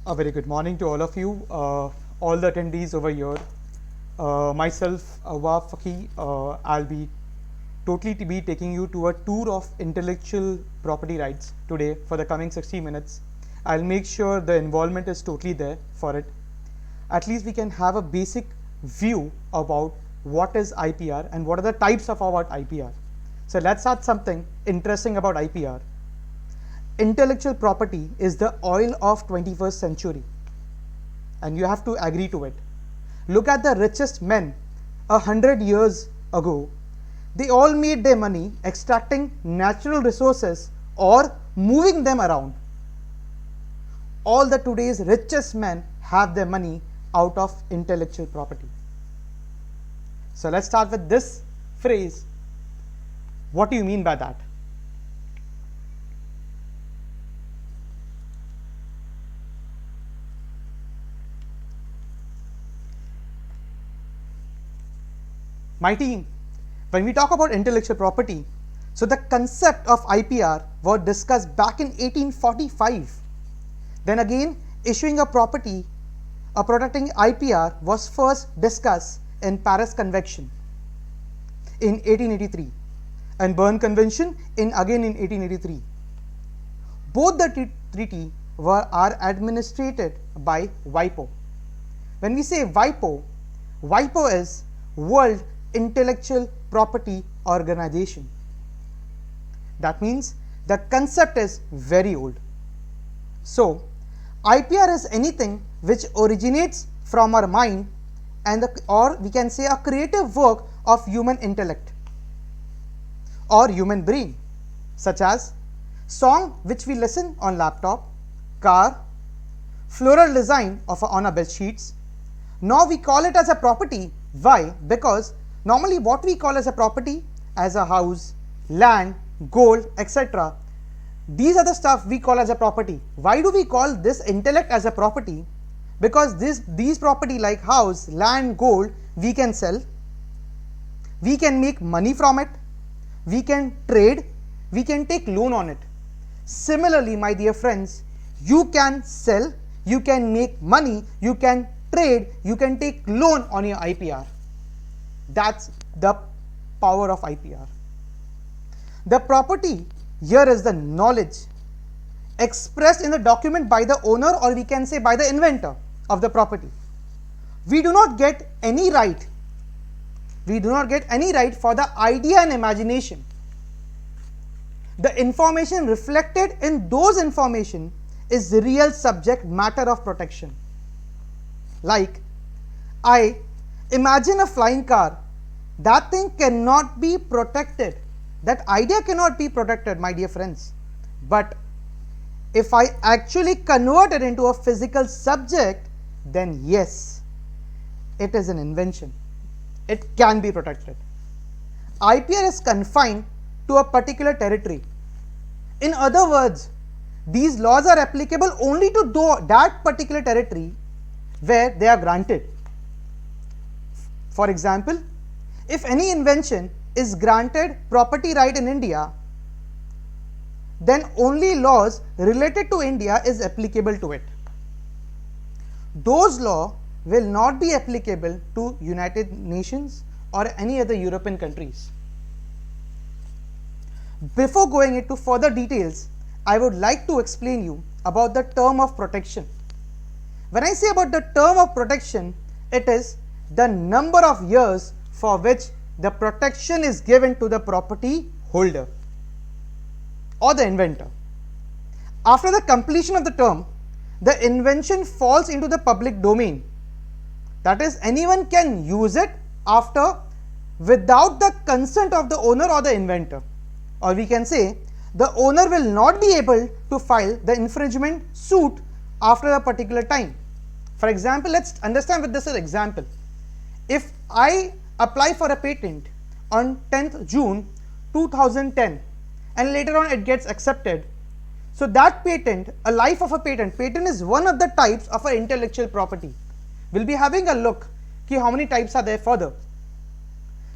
A very good morning to all of you, all the attendees over here. Myself, Awab, Fakih, I'll be taking you to a tour of intellectual property rights today for the coming 60 minutes. I'll make sure the involvement is totally there for it. At least we can have a basic view about what is IPR and what are the types of our IPR. So let's start something interesting about IPR. Intellectual property is the oil of 21st century, and you have to agree to it. Look at the richest men 100 years ago. They all made their money extracting natural resources or moving them around. All the today's richest men have their money out of intellectual property. So let's start with this phrase. What do you mean by that? My team, when we talk about intellectual property, so the concept of IPR was discussed back in 1845. Then again, issuing a property, protecting IPR was first discussed in Paris Convention in 1883 and Berne Convention again in 1883. Both the treaty are administered by WIPO. When we say WIPO, WIPO is World Intellectual Property Organization. That means the concept is very old. So IPR is anything which originates from our mind or we can say a creative work of human intellect or human brain, such as song which we listen on laptop, car, floral design on a bed sheets. Now we call it as a property. Why? Because normally what we call as a property as a house, land, gold, etc. These are the stuff we call as a property. Why do we call this intellect as a property? Because these property like house, land, gold, we can sell, we can make money from it, we can trade, we can take loan on it. Similarly, my dear friends, you can sell, you can make money, you can trade, you can take loan on your IPR. That's the power of IPR. The property here is the knowledge expressed in the document by the owner, or we can say by the inventor of the property. We do not get any right. We do not get any right for the idea and imagination. The information reflected in those information is the real subject matter of protection. Like I imagine a flying car. That thing cannot be protected. That idea cannot be protected, my dear friends. But if I actually convert it into a physical subject, then yes, it is an invention. It can be protected. IPR is confined to a particular territory. In other words, these laws are applicable only to that particular territory where they are granted. For example, if any invention is granted property right in India, then only laws related to India is applicable to it. Those laws will not be applicable to United Nations or any other European countries. Before going into further details, I would like to explain you about the term of protection. When I say about the term of protection, it is the number of years for which the protection is given to the property holder or the inventor. After the completion of the term, the invention falls into the public domain. That is, anyone can use it after without the consent of the owner or the inventor. Or we can say the owner will not be able to file the infringement suit after a particular time. For example, let's understand with this as an example. If I apply for a patent on 10th June 2010 and later on it gets accepted, so that patent, a life of a patent is one of the types of an intellectual property. We'll be having a look at how many types are there further.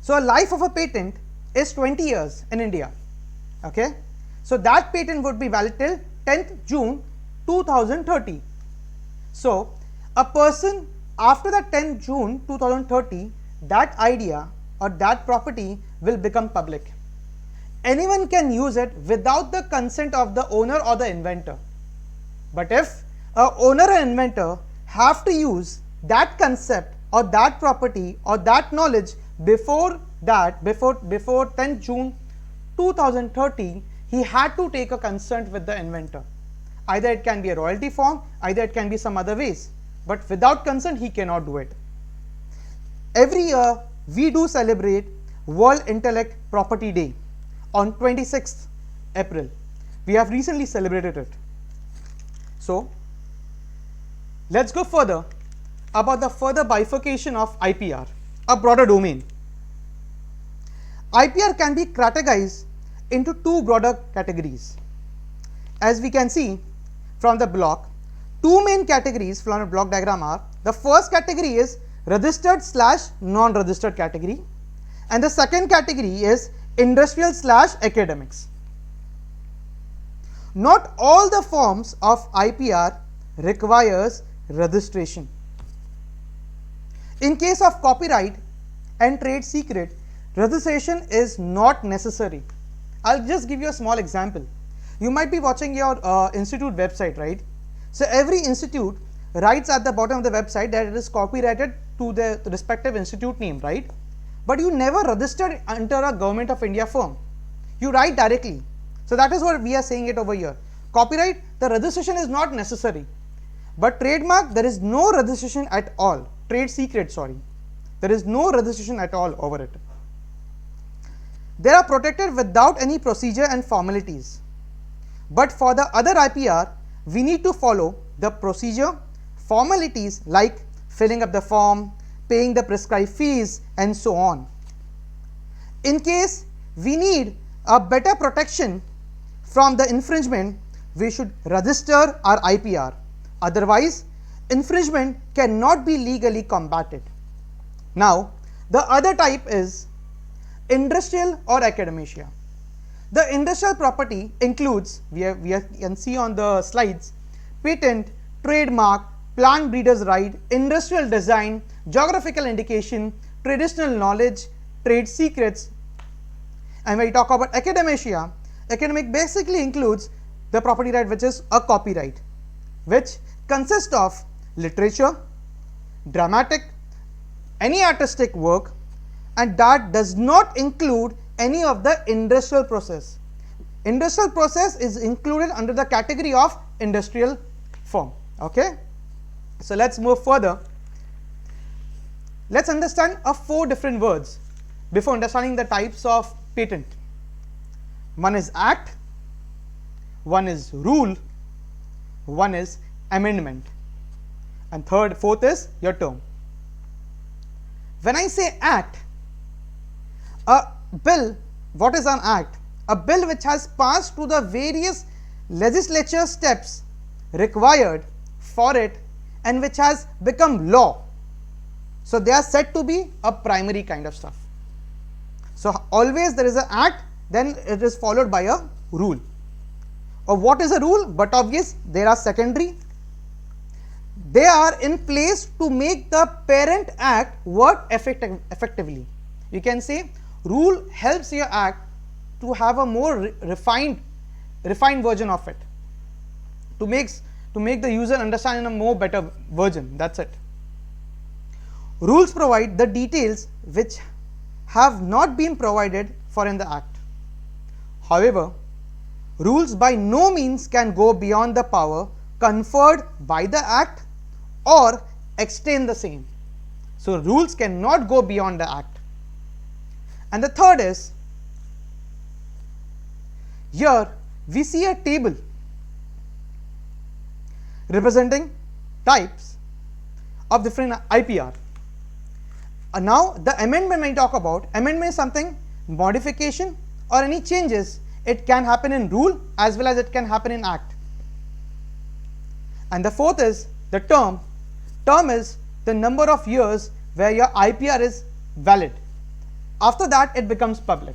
So a life of a patent is 20 years in India. Okay, so that patent would be valid till 10th June 2030. So a person after the 10th June 2030, that idea or that property will become public. Anyone can use it without the consent of the owner or the inventor. But if a owner or inventor have to use that concept or that property or that knowledge before 10th June 2030, he had to take a consent with the inventor. Either it can be a royalty form, either it can be some other ways, but without consent he cannot do it. Every year we do celebrate World Intellect Property Day on 26th April. We have recently celebrated it. So let's go further about the further bifurcation of IPR, a broader domain. IPR can be categorized into two broader categories. As we can see from the block, two main categories from the block diagram are: the first category is registered / non-registered category, and the second category is industrial / academics. Not all the forms of IPR requires registration. In case of copyright and trade secret, registration is not necessary. I'll just give you a small example. You might be watching your institute website, right? So every institute writes at the bottom of the website that it is copyrighted to the respective institute name, right? But you never registered under a Government of India firm. You write directly. So that is what we are saying it over here. Copyright, the registration is not necessary. But trademark, there is no registration at all. Trade secret, sorry. There is no registration at all over it. They are protected without any procedure and formalities. But for the other IPR, we need to follow the procedure, formalities like filling up the form, paying the prescribed fees, and so on. In case we need a better protection from the infringement, we should register our IPR. Otherwise, infringement cannot be legally combated. Now, the other type is industrial or academia. The industrial property includes, we can see on the slides, patent, trademark, plant breeder's right, industrial design, geographical indication, traditional knowledge, trade secrets. And when we talk about academia, academic basically includes the property right which is a copyright, which consists of literature, dramatic, any artistic work, and that does not include any of the industrial process. Industrial process is included under the category of industrial form. Okay, so let's move further. let's understand 4 different words before understanding the types of patent. One is act, one is rule, one is amendment, and fourth is your term. When I say act, a bill, what is an act? A bill which has passed through the various legislature steps required for it and which has become law. So they are said to be a primary kind of stuff. So always there is an act, then it is followed by a rule. Or what is a rule? But obvious, there are secondary. They are in place to make the parent act work effectively. You can say rule helps your act to have a more refined version of it, to make the user understand in a more better version. That's it. Rules provide the details which have not been provided for in the act. However, rules by no means can go beyond the power conferred by the act or extend the same. So rules cannot go beyond the act. And the third is, here we see a table representing types of different IPR. Now the amendment when I talk about, amendment is something, modification or any changes, it can happen in rule as well as it can happen in act. And the fourth is the term. Term is the number of years where your IPR is valid. After that it becomes public.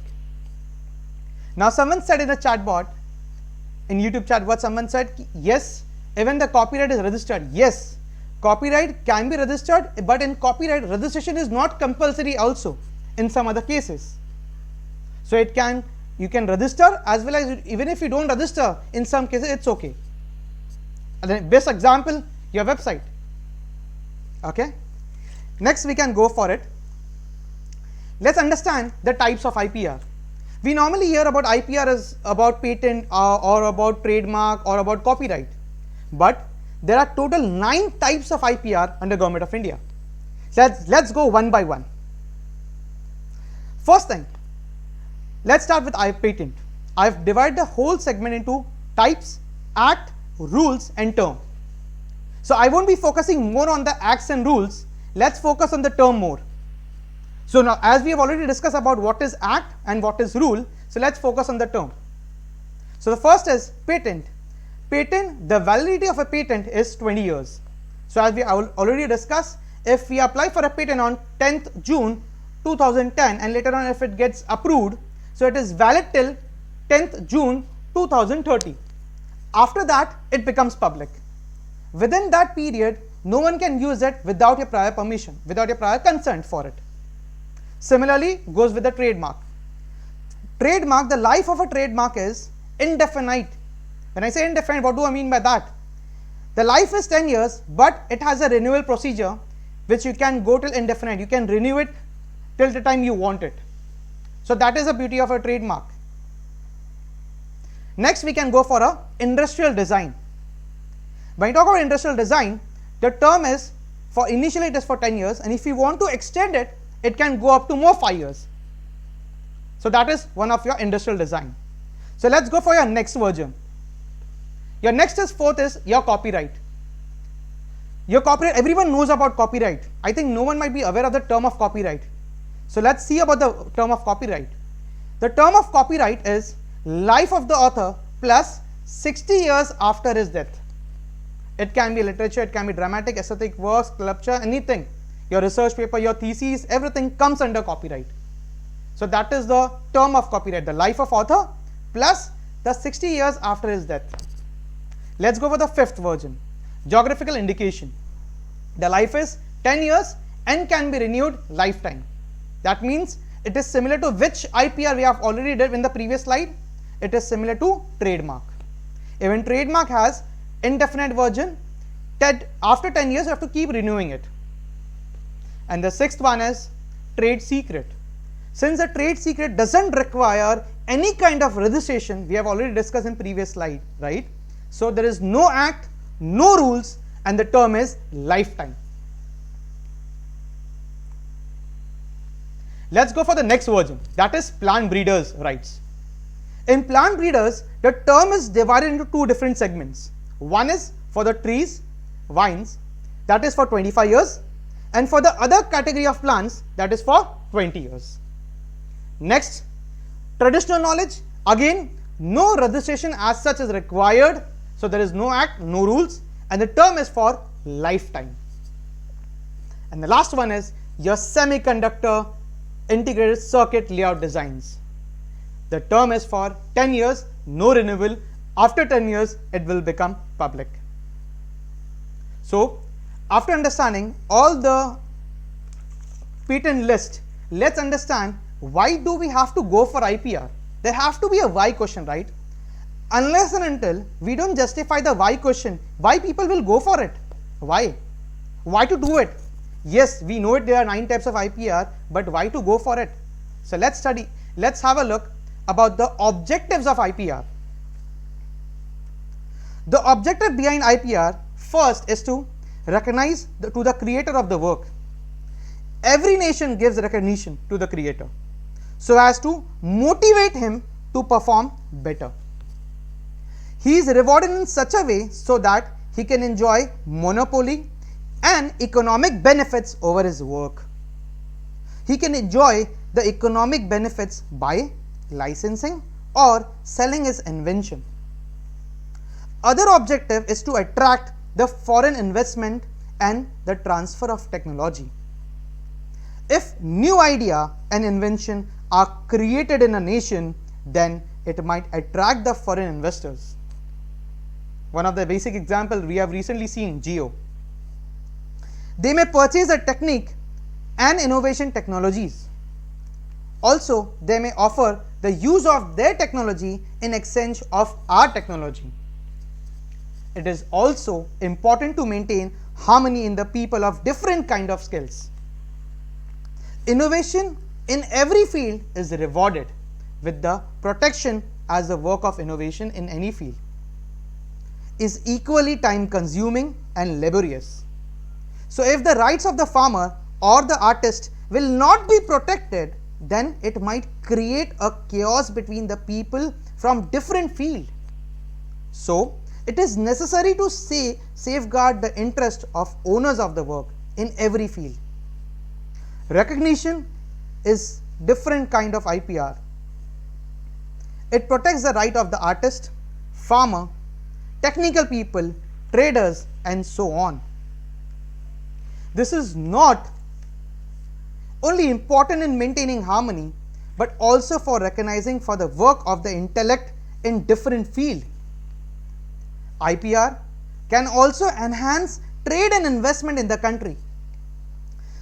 Now someone said in a chat bot, in YouTube chat bot, someone said, yes, even the copyright is registered. Yes, copyright can be registered, but in copyright registration is not compulsory also in some other cases. So you can register as well as even if you don't register, in some cases it's okay. And the best example, your website. Okay. Next we can go for it. Let's understand the types of IPR. We normally hear about IPR as about patent or about trademark or about copyright, but there are total 9 types of IPR under Government of India. Let's go one by one. First thing, let's start with patent. I've divided the whole segment into types, act, rules and term. So I won't be focusing more on the acts and rules. Let's focus on the term more. So now, as we have already discussed about what is act and what is rule, so let's focus on the term. So the first is patent. Patent, the validity of a patent is 20 years. So as we already discussed, if we apply for a patent on 10th June 2010 and later on if it gets approved, so it is valid till 10th June 2030. After that it becomes public. Within that period, no one can use it without your prior permission, without your prior consent for it. Similarly goes with the trademark. Trademark, the life of a trademark is indefinite. When I say indefinite, what do I mean by that? The life is 10 years, but it has a renewal procedure which you can go till indefinite. You can renew it till the time you want it. So that is the beauty of a trademark. Next we can go for a industrial design. When you talk about industrial design, the term is for initially it is for 10 years, and if you want to extend it, it can go up to more 5 years. So that is one of your industrial design. So let's go for your next version. Your next is fourth is your copyright. Your copyright, everyone knows about copyright. I think no one might be aware of the term of copyright. So let's see about the term of copyright. The term of copyright is life of the author plus 60 years after his death. It can be literature, it can be dramatic, aesthetic works, sculpture, anything. Your research paper, your thesis, everything comes under copyright. So that is the term of copyright, the life of author plus the 60 years after his death. Let's go for the fifth version, geographical indication. The life is 10 years and can be renewed lifetime. That means it is similar to which IPR we have already did in the previous slide. It is similar to trademark. Even trademark has indefinite version. After 10 years you have to keep renewing it. And the sixth one is trade secret. Since the trade secret doesn't require any kind of registration, we have already discussed in previous slide, right? So there is no act, no rules, and the term is lifetime. let's go for the next version, that is plant breeders' rights. In plant breeders, the term is divided into two different segments. One is for the trees, vines, that is for 25 years, and for the other category of plants, that is for 20 years. Next, traditional knowledge, again no registration as such is required, so there is no act, no rules, and the term is for lifetime. And the last one is your semiconductor integrated circuit layout designs. The term is for 10 years, no renewal. After 10 years, it will become public. So, after understanding all the patent list, let's understand why do we have to go for IPR. There has to be a why question, right? Unless and until we don't justify the why question, why people will go for it? Why? Why to do it? Yes, we know it, there are 9 types of IPR, but why to go for it? So let's have a look about the objectives of IPR. The objective behind IPR first is to recognize to the creator of the work. Every nation gives recognition to the creator so as to motivate him to perform better. He is rewarded in such a way so that he can enjoy monopoly and economic benefits over his work. He can enjoy the economic benefits by licensing or selling his invention. Other objective is to attract the foreign investment and the transfer of technology. If new idea and invention are created in a nation, then it might attract the foreign investors. One of the basic examples we have recently seen, Geo. They may purchase a technique and innovation technologies. Also, they may offer the use of their technology in exchange of our technology. It is also important to maintain harmony in the people of different kind of skills. Innovation in every field is rewarded with the protection as the work of innovation in any field is equally time consuming and laborious. So if the rights of the farmer or the artist will not be protected, then it might create a chaos between the people from different fields. So it is necessary to safeguard the interest of owners of the work in every field. Recognition is different kind of IPR. It protects the right of the artist, farmer, technical people, traders, and so on. This is not only important in maintaining harmony, but also for recognizing for the work of the intellect in different fields. IPR can also enhance trade and investment in the country.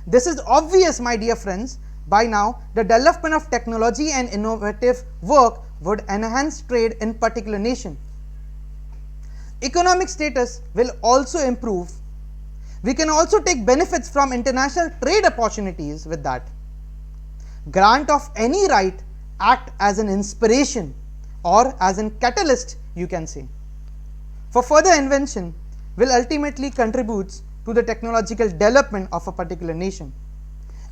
This is obvious, my dear friends. By now, the development of technology and innovative work would enhance trade in particular nation. Economic status will also improve. We can also take benefits from international trade opportunities with that. Grant of any right act as an inspiration or as a catalyst, you can say, for further invention will ultimately contribute to the technological development of a particular nation.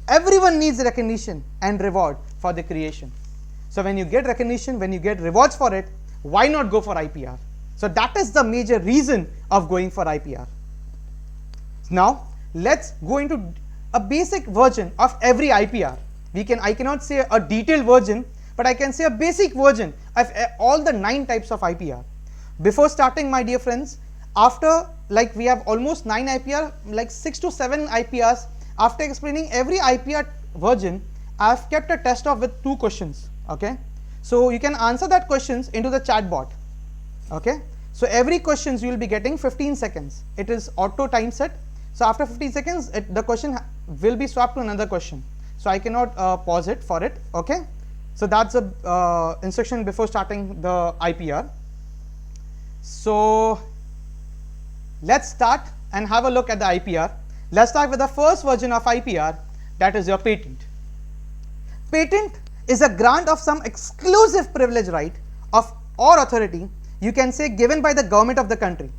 Everyone needs recognition and reward for the creation. So when you get recognition, when you get rewards for it, why not go for IPR? So that is the major reason of going for IPR. Now let's go into a basic version of every IPR. I cannot say a detailed version, but I can say a basic version of all the 9 types of IPR. Before starting, my dear friends, after we have almost 9 IPR, 6 to 7 IPRs, after explaining every IPR version, I have kept a test off with 2 questions. Okay, so you can answer that questions into the chat bot. Okay, so every questions you will be getting 15 seconds. It is auto time set. So after 15 seconds, the question will be swapped to another question. So I cannot pause it for it. Okay, so that's a instruction before starting the IPR. So let's start and have a look at the IPR. Let's start with the first version of IPR, that is your patent. Patent is a grant of some exclusive privilege right of or authority, you can say, given by the government of the country.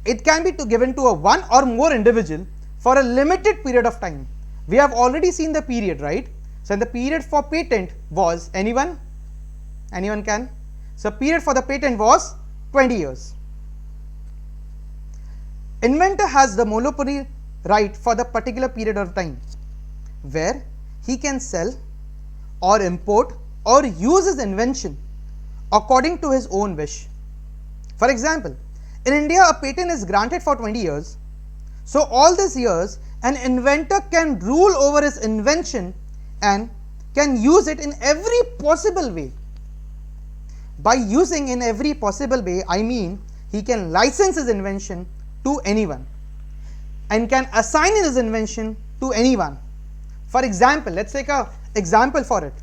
It can be given to a one or more individual for a limited period of time. We have already seen the period, right? So the period for patent was, anyone can? So period for the patent was 20 years. Inventor has the monopoly right for the particular period of time where he can sell or import or use his invention according to his own wish. For example, in India a patent is granted for 20 years. So all these years an inventor can rule over his invention and can use it in every possible way. By using in every possible way, I mean he can license his invention to anyone and can assign his invention to anyone. For example, let's take an example for it.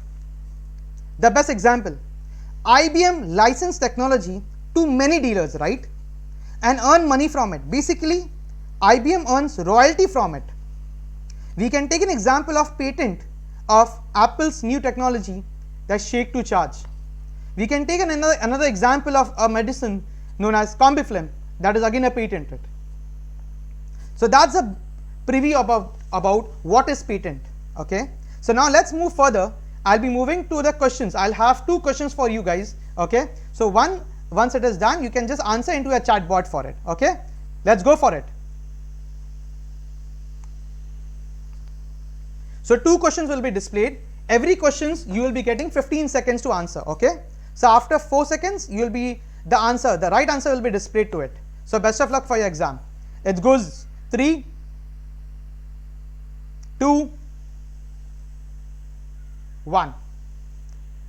The best example, IBM licensed technology to many dealers, right, and earn money from it. Basically, IBM earns royalty from it. We can take an example of patent of Apple's new technology, the shake to charge. We can take another example of a medicine known as Combiflam, that is again a patented. So that's a preview about what is patent. Okay. So now let's move further. I'll be moving to the questions. I'll have 2 questions for you guys. Okay. So once it is done, you can just answer into a chat board for it. Okay. Let's go for it. So 2 questions will be displayed. Every questions you will be getting 15 seconds to answer. Okay. So after 4 seconds, you will be the right answer will be displayed to it. So best of luck for your exam. It goes 3, 2, 1.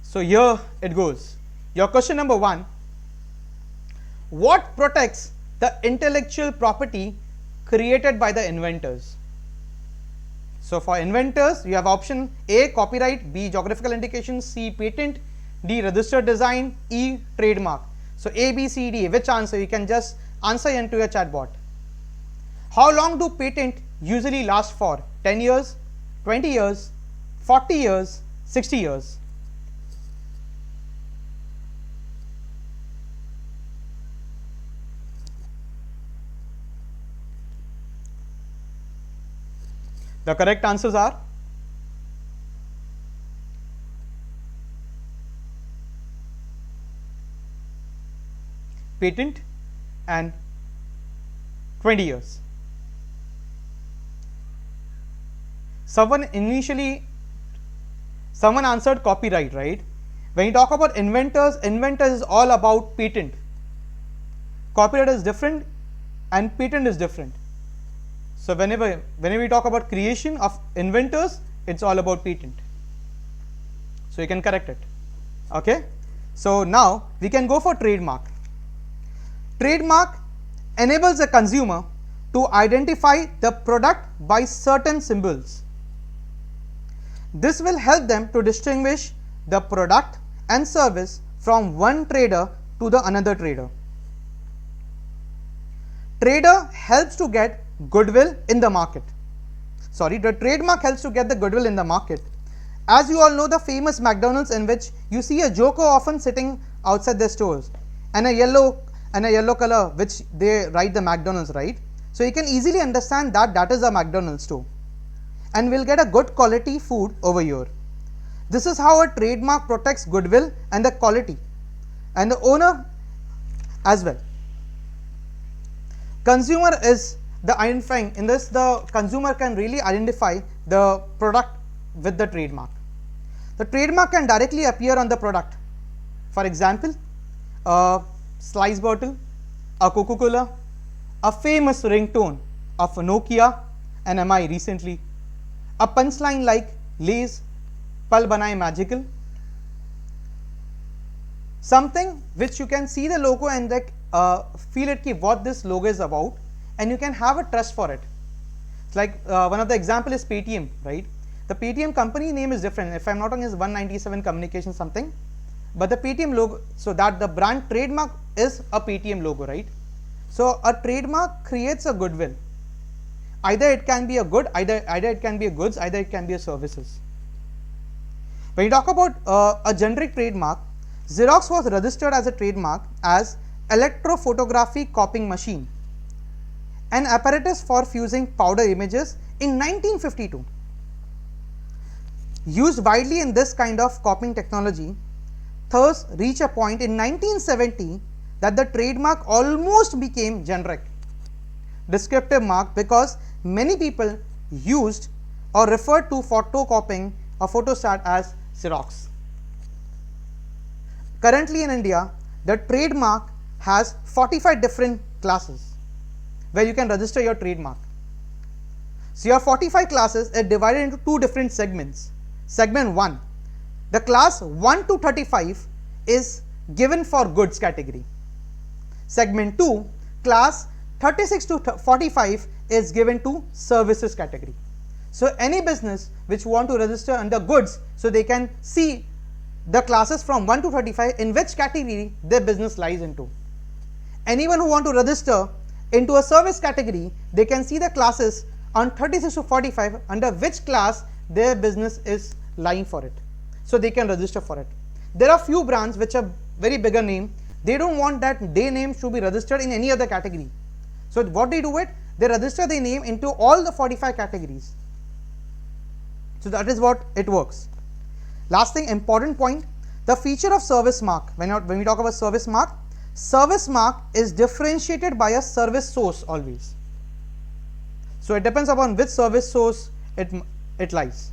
So here it goes. Your question number 1. What protects the intellectual property created by the inventors? So for inventors, you have option A, copyright, B, geographical indication, C, patent, D, registered design, E, trademark. So A, B, C, D, which answer? You can just answer into your chat bot. How long do patent usually last for? 10 years, 20 years, 40 years, 60 years. The correct answers are patent and 20 years. Someone answered copyright, right? When you talk about inventors is all about patent. Copyright is different and patent is different. So whenever we talk about creation of inventors, it's all about patent. So you can correct it. Okay. So now we can go for trademark. Trademark enables a consumer to identify the product by certain symbols. This will help them to distinguish the product and service from one trader to the another trader. Trader helps to get goodwill in the market. The trademark helps to get the goodwill in the market. As you all know, the famous McDonald's, in which you see a joker often sitting outside their stores and a yellow color which they write the McDonald's, right? So you can easily understand that that is a McDonald's store and will get a good quality food over here. This is how a trademark protects goodwill and the quality and the owner as well. Consumer is the identifying. In this, the consumer can really identify the product with the trademark. The trademark can directly appear on the product. For example, a slice bottle, a Coca-Cola, a famous ringtone of Nokia and MI recently, a punchline like Lay's Pal Banaye Magical, something which you can see the logo and feel it what this logo is about, and you can have a trust for it. It's like one of the example is Paytm, right? The Paytm company name is different. If I'm not wrong, is 197 Communication something, but the Paytm logo, so that the brand trademark is a Paytm logo, right? So a trademark creates a goodwill. Either it can be a good, either it can be a goods, either it can be a services. When you talk about a generic trademark, Xerox was registered as a trademark as electrophotography copying machine, an apparatus for fusing powder images in 1952. used widely in this kind of copying technology, thus reached a point in 1970 that the trademark almost became generic descriptive mark because many people used or referred to photocopying or photostat as Xerox. Currently in India, the trademark has 45 different classes where you can register your trademark. So your 45 classes are divided into two different segments. Segment 1, the class 1 to 35 is given for goods category. Segment 2, class 36 to 45 is given to services category. So any business which want to register under goods, so they can see the classes from 1 to 35 in which category their business lies into. Anyone who want to register into a service category, they can see the classes on 36 to 45 under which class their business is lying for it. So they can register for it. There are few brands which are very bigger name. They don't want that their name should be registered in any other category. So what they do it, they register their name into all the 45 categories. So that is what it works. Last thing, important point, the feature of service mark. When we talk about service mark is differentiated by a service source always. So it depends upon which service source it lies.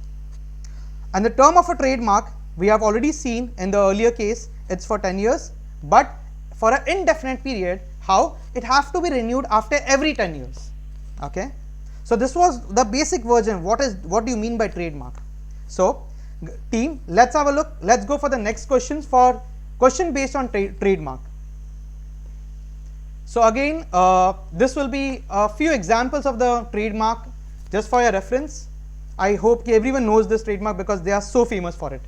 And the term of a trademark we have already seen in the earlier case, it's for 10 years, but for an indefinite period, how it have to be renewed after every 10 years. Okay. So this was the basic version. What do you mean by trademark? So team, let's have a look. Let's go for the next questions for question based on trademark. So again, this will be a few examples of the trademark just for your reference. I hope everyone knows this trademark because they are so famous for it.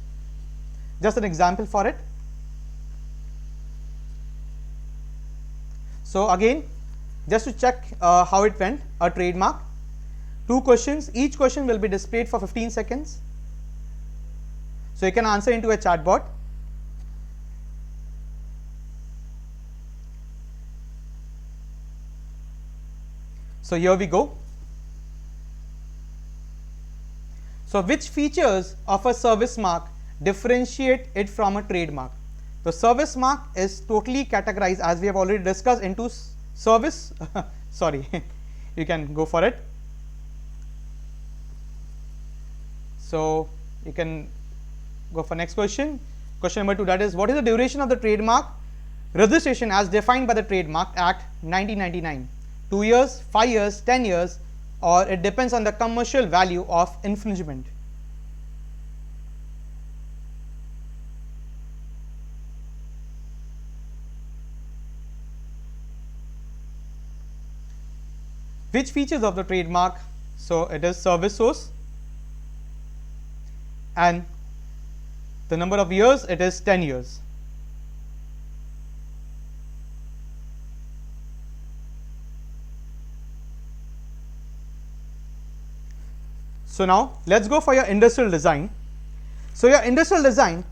Just an example for it. So again, just to check how it went, a trademark, 2 questions, each question will be displayed for 15 seconds. So you can answer into a chat bot. So here we go. So which features of a service mark differentiate it from a trademark? The service mark is totally categorized, as we have already discussed, into service sorry you can go for it. So you can go for next question. Question number 2, that is, what is the duration of the trademark registration as defined by the Trademark Act 1999? 2 years, 5 years, 10 years, or it depends on the commercial value of infringement. Which features of the trademark? So it is service source, and the number of years, it is 10 years. So now let's go for your industrial design. So your industrial design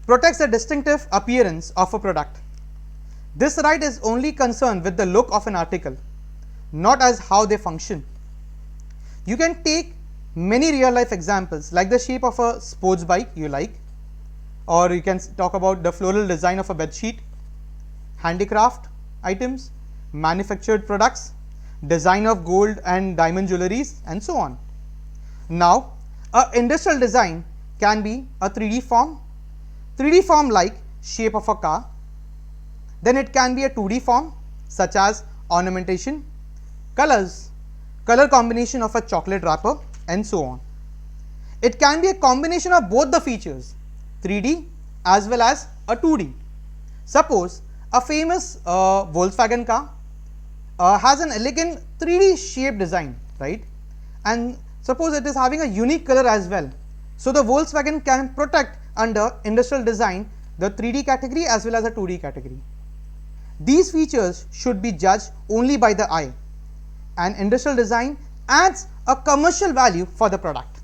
protects the distinctive appearance of a product. This right is only concerned with the look of an article, not as how they function. You can take many real life examples like the shape of a sports bike you like, or you can talk about the floral design of a bed sheet, handicraft items, manufactured products, design of gold and diamond jewelries, and so on. Now, a industrial design can be a 3D form like shape of a car. Then it can be a 2D form such as ornamentation, color combination of a chocolate wrapper, and so on. It can be a combination of both the features, 3D as well as a 2D. Suppose a famous Volkswagen car has an elegant 3D shaped design, right? And suppose it is having a unique color as well. So the Volkswagen can protect under industrial design the 3D category as well as the 2D category. These features should be judged only by the eye, and industrial design adds a commercial value for the product.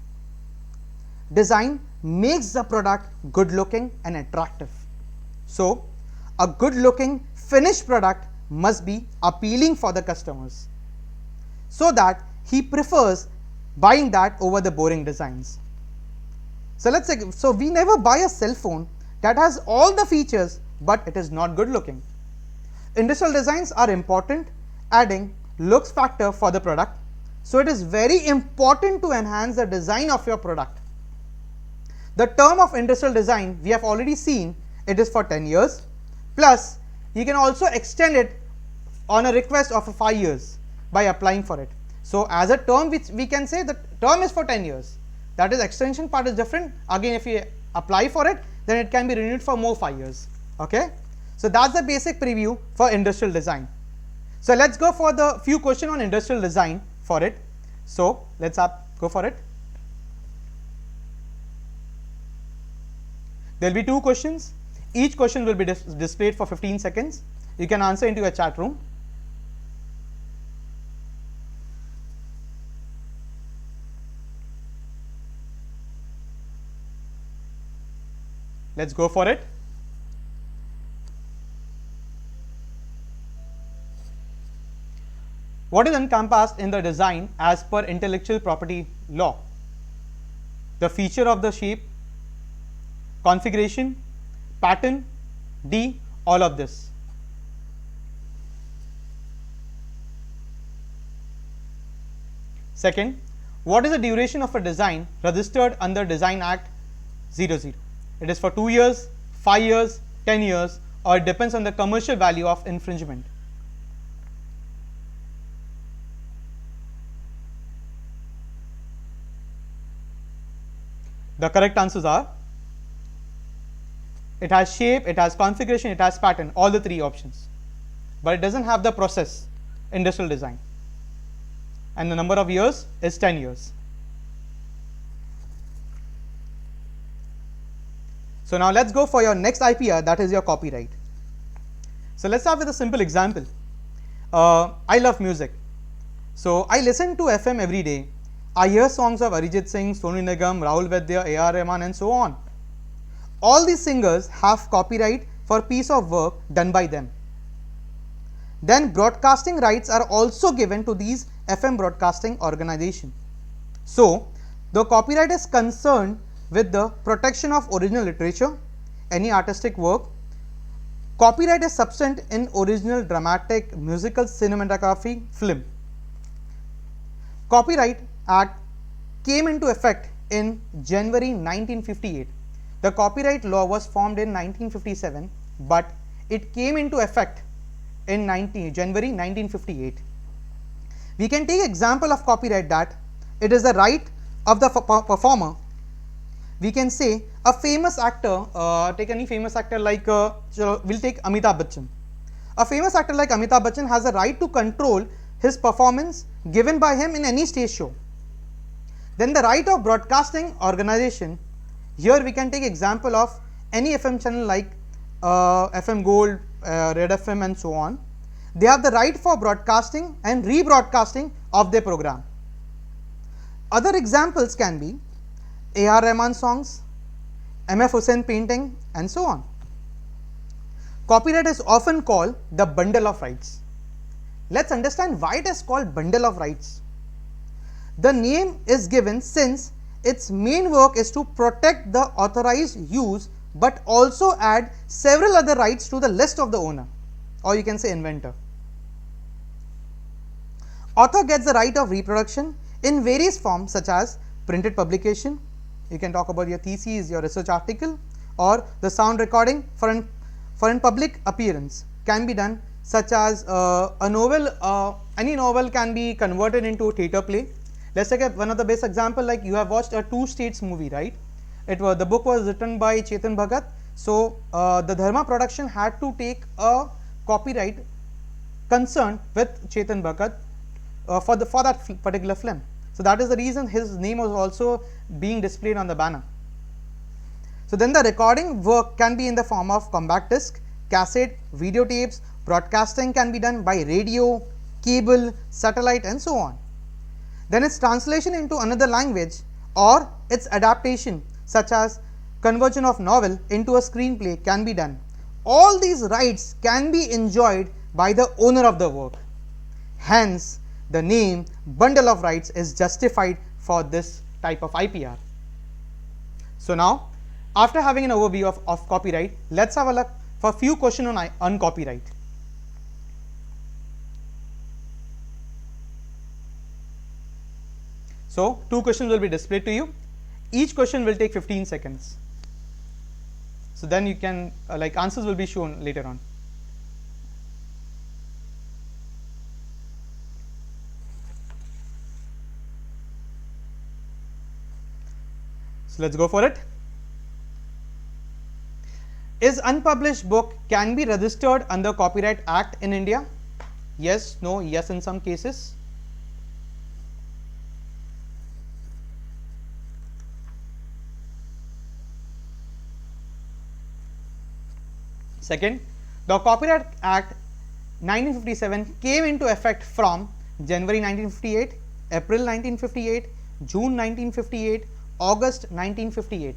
Design makes the product good looking and attractive. So a good looking finished product must be appealing for the customers, so that he prefers buying that over the boring designs. So let's say, so we never buy a cell phone that has all the features, but it is not good looking. Industrial designs are important, adding looks factor for the product. So it is very important to enhance the design of your product. The term of industrial design we have already seen, it is for 10 years, plus you can also extend it on a request of 5 years by applying for it. So as a term, which we can say the term is for 10 years. That is, extension part is different. Again, if you apply for it, then it can be renewed for more 5 years. Okay. So that's the basic preview for industrial design. So let's go for the few questions on industrial design for it. So let's go for it. There will be 2 questions. Each question will be displayed for 15 seconds. You can answer into your chat room. Let's go for it. What is encompassed in the design as per intellectual property law? The feature of the shape, configuration, pattern, D, all of this. Second, what is the duration of a design registered under Design Act 00? It is for 2 years, 5 years, 10 years, or it depends on the commercial value of infringement. The correct answers are, it has shape, it has configuration, it has pattern, all the 3 options. But it doesn't have the process, industrial design. And the number of years is 10 years. So now let's go for your next IPR, that is your copyright. So let's start with a simple example. I love music. So I listen to FM every day. I hear songs of Arijit Singh, Sonu Nigam, Rahul Vedya, A.R. Rahman and so on. All these singers have copyright for piece of work done by them. Then broadcasting rights are also given to these FM broadcasting organization. So the copyright is concerned with the protection of original literature, any artistic work. Copyright is subsumed in original dramatic, musical, cinematography, film. Copyright Act came into effect in January 1958. The copyright law was formed in 1957, but it came into effect in January 1958. We can take example of copyright that it is the right of the performer. We can say a famous actor, take any famous actor like, we'll take Amitabh Bachchan. A famous actor like Amitabh Bachchan has a right to control his performance given by him in any stage show. Then the right of broadcasting organization, here we can take example of any FM channel like FM Gold, Red FM and so on. They have the right for broadcasting and rebroadcasting of their program. Other examples can be A.R. Rahman songs, M.F. Hussain painting and so on. Copyright is often called the bundle of rights. Let's understand why it is called bundle of rights. The name is given since its main work is to protect the authorized use, but also add several other rights to the list of the owner, or you can say inventor. Author gets the right of reproduction in various forms such as printed publication. You can talk about your thesis, your research article, or the sound recording for an public appearance can be done, such as a novel. Any novel can be converted into a theatre play. Let's take one of the best example, like you have watched a Two States movie, right? The book was written by Chetan Bhagat. So the Dharma production had to take a copyright concern with Chetan Bhagat for that particular film. So that is the reason his name was also being displayed on the banner. So then the recording work can be in the form of compact disc, cassette, videotapes. Broadcasting can be done by radio, cable, satellite and so on. Then its translation into another language or its adaptation, such as conversion of novel into a screenplay, can be done. All these rights can be enjoyed by the owner of the work. Hence, the name bundle of rights is justified for this type of IPR. So now, after having an overview of copyright, let's have a look for a few questions on copyright. So 2 questions will be displayed to you. Each question will take 15 seconds. So then you can like answers will be shown later on. So let's go for it. Is unpublished book can be registered under Copyright Act in India? Yes, no, yes in some cases. Second, the Copyright Act 1957 came into effect from January 1958, April 1958, June 1958, August 1958.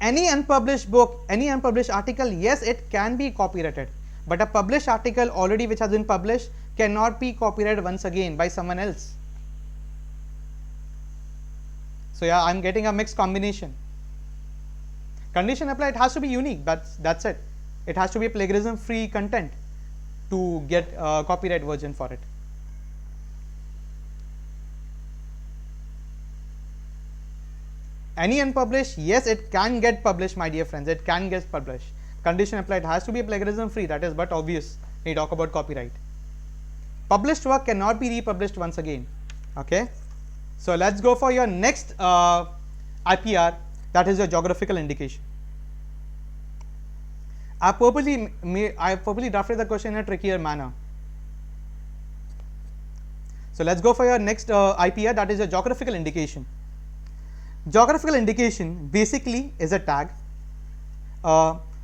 Any unpublished book, any unpublished article, yes, it can be copyrighted, but a published article already which has been published cannot be copyrighted once again by someone else. So yeah, I'm getting a mixed combination. Condition apply, it has to be unique, but that's it. It has to be a plagiarism free content to get a copyright version for it. Any unpublished, yes, it can get published, my dear friends, it can get published. Condition applied, has to be plagiarism free, that is but obvious when you talk about copyright. Published work cannot be republished once again. Okay, so let's go for your next IPR, that is your geographical indication. I purposely drafted the question in a trickier manner. So let's go for your next IPR, that is your geographical indication. Geographical indication basically is a tag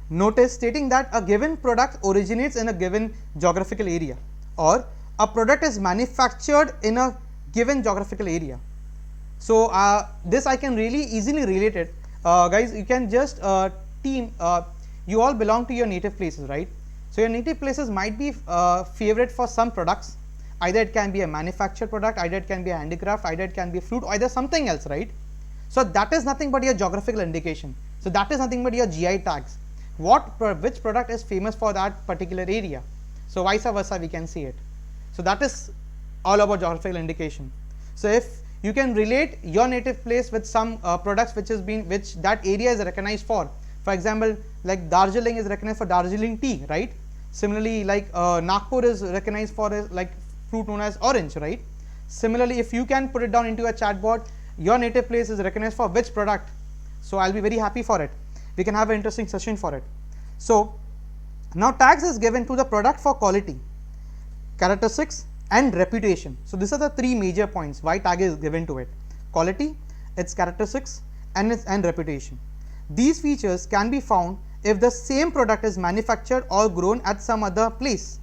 notice stating that a given product originates in a given geographical area, or a product is manufactured in a given geographical area. So this I can really easily relate it. Guys, you can just you all belong to your native places, right? So your native places might be favorite for some products. Either it can be a manufactured product, either it can be a handicraft, either it can be fruit, either something else, right? So that is nothing but your geographical indication. So that is nothing but your GI tags. Which product is famous for that particular area? So vice versa, we can see it. So that is all about geographical indication. So if you can relate your native place with some products which that area is recognized for example, like Darjeeling is recognized for Darjeeling tea, right? Similarly, like Nagpur is recognized for like fruit known as orange, right? Similarly, if you can put it down into a chatbot, your native place is recognized for which product, so I'll be very happy for it. We can have an interesting session for it. So now tags is given to the product for quality, characteristics and reputation. So these are the 3 major points why tag is given to it: quality, its characteristics and reputation. These features can be found if the same product is manufactured or grown at some other place.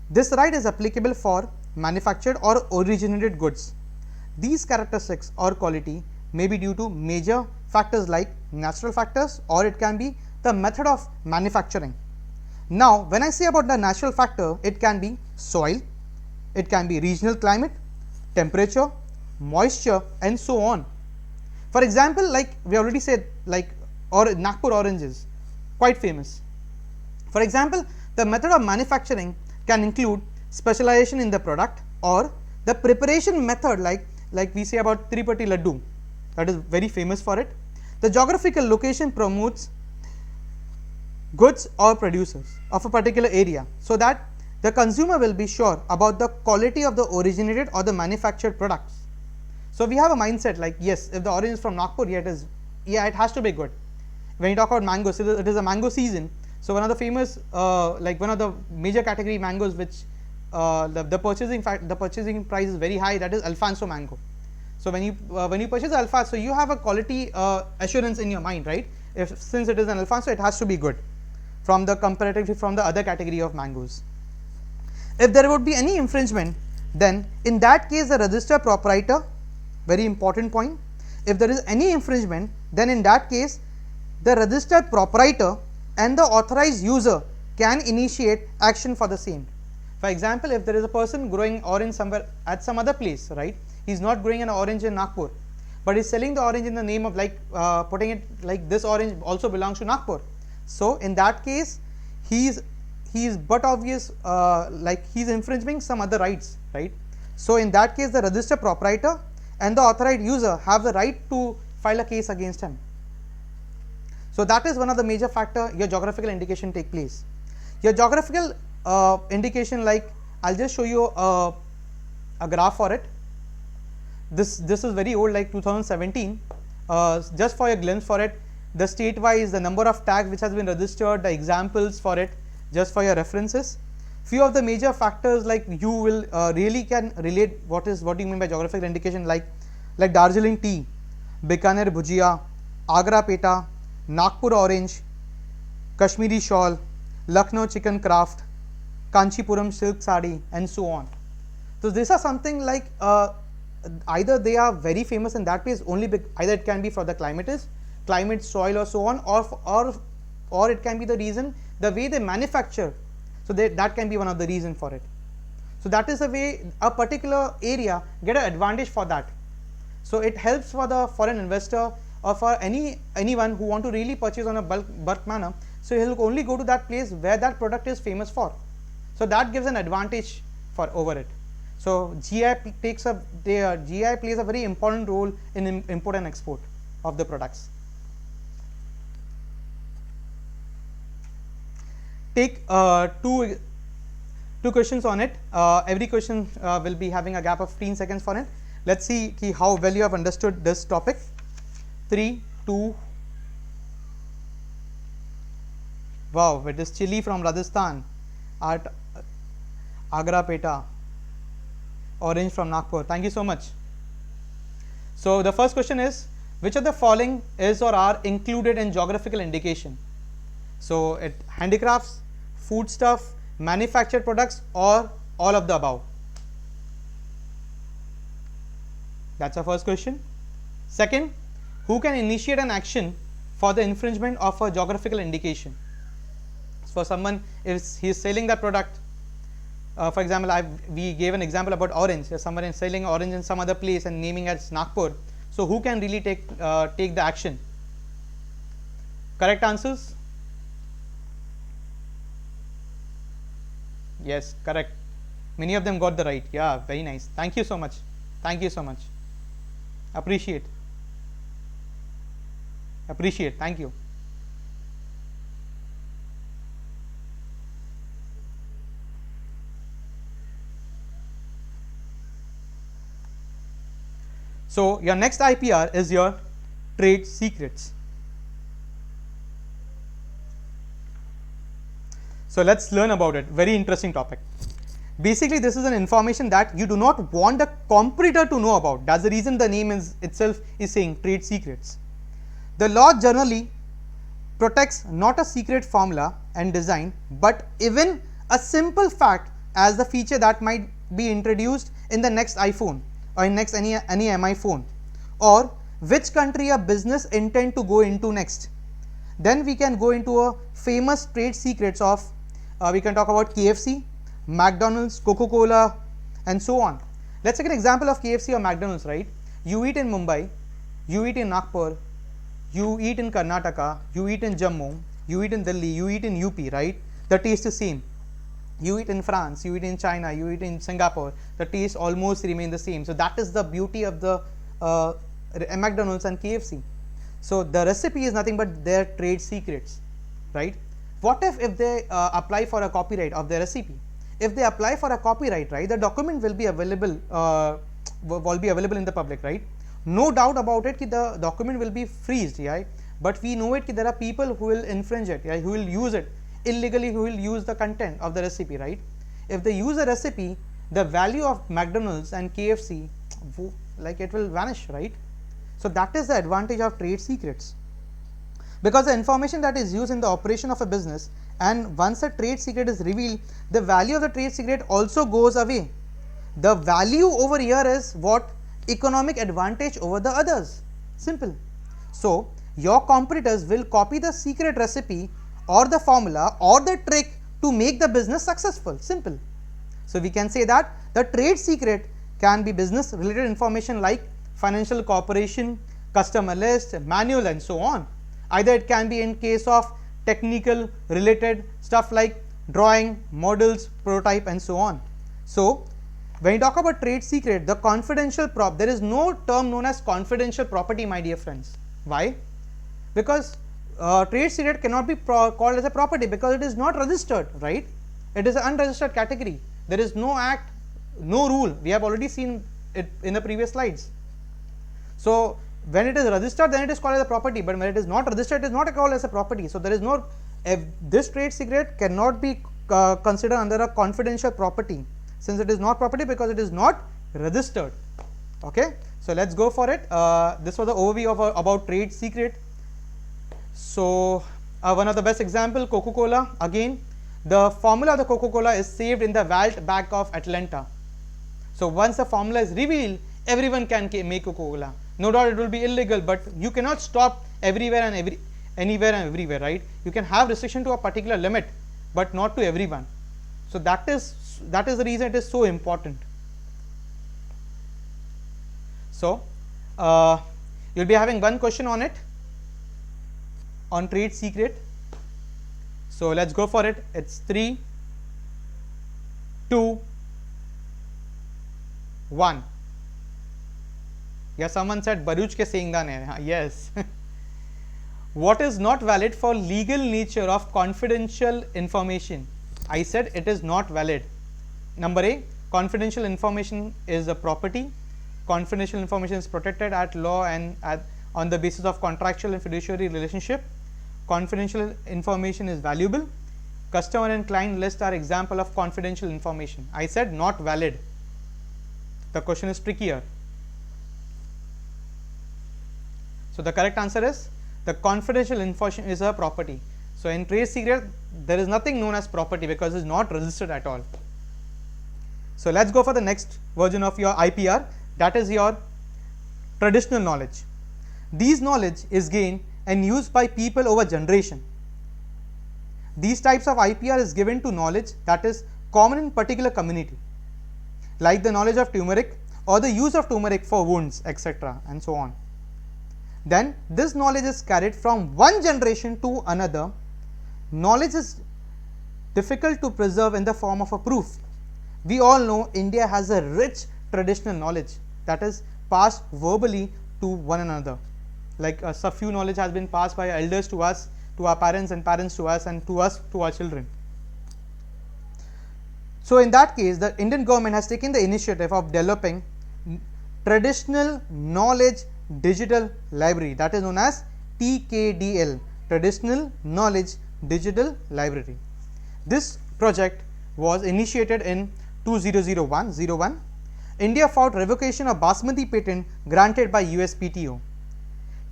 This right is applicable for manufactured or originated goods. These characteristics or quality may be due to major factors like natural factors, or it can be the method of manufacturing. Now when I say about the natural factor, it can be soil, it can be regional climate, temperature, moisture and so on. For example, like we already said, like Nagpur oranges, quite famous. For example, the method of manufacturing can include specialization in the product or the preparation method, like we say about Tirupati laddu, that is very famous for it. The geographical location promotes goods or producers of a particular area, so that the consumer will be sure about the quality of the originated or the manufactured products. So we have a mindset like, yes, if the orange is from Nagpur, it has to be good. When you talk about mangoes, it is a mango season. So one of the famous, one of the major category mangoes which the purchasing price is very high, that is Alfonso mango. So when you purchase Alfonso, so you have a quality assurance in your mind, right? Since it is an Alfonso, it has to be good from the comparatively from the other category of mangoes. If there would be any infringement, then in that case the registered proprietor, very important point, if there is any infringement, then in that case the registered proprietor and the authorized user can initiate action for the same. For example, if there is a person growing orange somewhere at some other place, right? He's not growing an orange in Nagpur, but he's selling the orange in the name of like putting it like this orange also belongs to Nagpur. So in that case, he's but obvious like he's infringing some other rights, right? So in that case, the registered proprietor and the authorized user have the right to file a case against him. So that is one of the major factor your geographical indication take place. Your geographical indication, like I'll just show you a graph for it. This is very old, like 2017. Just for a glimpse for it, the state wise, the number of tags which has been registered, the examples for it, just for your references. Few of the major factors, like you will really can relate what do you mean by geographical indication, like Darjeeling tea, Bikaner bhujia, Agra peta, Nagpur orange, Kashmiri shawl, Lucknow chicken craft, Kanchipuram silk sari, and so on. So these are something like either they are very famous in that place only, either it can be for the climate, soil, or so on, or it can be the reason the way they manufacture. So that can be one of the reason for it. So that is the way a particular area get an advantage for that. So it helps for the foreign investor or for anyone who want to really purchase on a bulk manner. So he'll only go to that place where that product is famous for. So that gives an advantage for over it. So GI plays a very important role in import and export of the products. Take two questions on it. Every question will be having a gap of 15 seconds for it. Let's see how well you have understood this topic. 3, 2. Wow, it is chili from Rajasthan at Agra peta, orange from Nagpur. Thank you so much. So the first question is, which of the following is or are included in geographical indication? So handicrafts, foodstuff, manufactured products, or all of the above? That's the first question. Second, who can initiate an action for the infringement of a geographical indication? For someone, if he is selling that product, for example, we gave an example about orange. If someone is selling orange in some other place and naming as Nagpur, so who can really take the action? Correct answers? Yes, correct. Many of them got the right. Yeah, very nice. Thank you so much. Thank you so much. Appreciate. Thank you. So your next IPR is your trade secrets. So let's learn about it. Very interesting topic. Basically, this is an information that you do not want the competitor to know about. That's the reason the name itself is saying trade secrets. The law generally protects not a secret formula and design, but even a simple fact as the feature that might be introduced in the next iPhone or in next any MI phone, or which country a business intend to go into next. Then we can go into a famous trade secrets of we can talk about KFC, McDonald's, Coca-Cola, and so on. Let's take an example of KFC or McDonald's, right? You eat in Mumbai, you eat in Nagpur, you eat in Karnataka, you eat in Jammu, you eat in Delhi, you eat in UP, right? The taste is same. You eat in France, you eat in China, you eat in Singapore, the taste almost remain the same. So that is the beauty of the McDonald's and KFC. So the recipe is nothing but their trade secrets, right? What if they apply for a copyright of their recipe? If they apply for a copyright, right, the document will be available in the public, right? No doubt about it, the document will be freezed, right? But we know it, there are people who will infringe it, right? Who will use it illegally, who will use the content of the recipe, right? If they use a recipe, the value of McDonald's and KFC, like it will vanish, right? So that is the advantage of trade secrets, because the information that is used in the operation of a business, and once a trade secret is revealed, the value of the trade secret also goes away. The value over here is what? Economic advantage over the others. Simple. So your competitors will copy the secret recipe or the formula or the trick to make the business successful. Simple. So we can say that the trade secret can be business related information like financial corporation, customer list, manual and so on. Either it can be in case of technical related stuff like drawing, models, prototype and so on. So when you talk about trade secret, the confidential there is no term known as confidential property, my dear friends. Why? Because trade secret cannot be called as a property because it is not registered, right? It is an unregistered category. There is no act, no rule. We have already seen it in the previous slides. So when it is registered, then it is called as a property, but when it is not registered, it is not called as a property. So there is no, this trade secret cannot be considered under a confidential property, since it is not property because it is not registered. Okay, so let's go for it. This was the overview of about trade secret. So one of the best example, Coca-Cola. Again, the formula of the Coca-Cola is saved in the vault back of Atlanta. So once the formula is revealed, everyone can make Coca-Cola. No doubt it will be illegal, but you cannot stop everywhere and anywhere and everywhere, right? You can have restriction to a particular limit, but not to everyone. So that is the reason it is so important. So you'll be having one question on it, on trade secret. So let's go for it. It's 3, 2, 1. Yeah, someone said Baruch ke Singdan hai. Yes. What is not valid for legal nature of confidential information? I said it is not valid. Number A, confidential information is a property. Confidential information is protected at law and on the basis of contractual and fiduciary relationship. Confidential information is valuable. Customer and client list are example of confidential information. I said not valid. The question is trickier. So the correct answer is the confidential information is a property. So in trade secret, there is nothing known as property because it is not registered at all. So let's go for the next version of your IPR, that is your traditional knowledge. These knowledge is gained and used by people over generation. These types of IPR is given to knowledge that is common in particular community, like the knowledge of turmeric or the use of turmeric for wounds, etc. and so on. Then this knowledge is carried from one generation to another. Knowledge is difficult to preserve in the form of a proof. We all know India has a rich traditional knowledge that is passed verbally to one another. Like a few knowledge has been passed by elders to us, to our parents, and parents to us, and to us to our children. So in that case, the Indian government has taken the initiative of developing traditional knowledge digital library, that is known as TKDL, Traditional Knowledge Digital Library. This project was initiated in 2001. India fought revocation of Basmati patent granted by USPTO.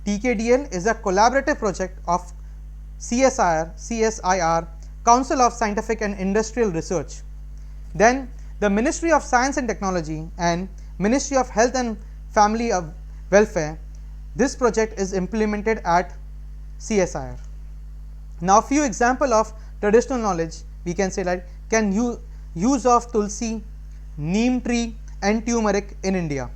TKDL is a collaborative project of CSIR, Council of Scientific and Industrial Research. Then the Ministry of Science and Technology and Ministry of Health and Family Welfare, this project is implemented at CSIR. Now few example of traditional knowledge we can say like use of tulsi, neem tree and turmeric in India.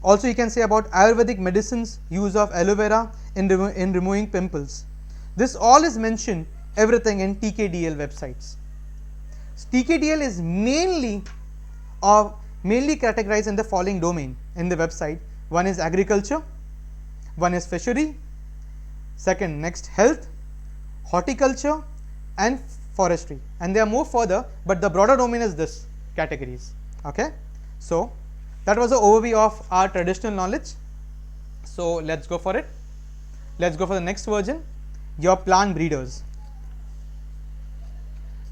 Also you can say about Ayurvedic medicines, use of aloe vera in removing pimples. This all is mentioned everything in TKDL websites. TKDL is mainly categorized in the following domain in the website. One is agriculture, one is fishery, second next health, horticulture and forestry, and there are more further, but the broader domain is this categories. Okay, so that was the overview of our traditional knowledge. So let's go for it. Let's go for the next version, your plant breeders.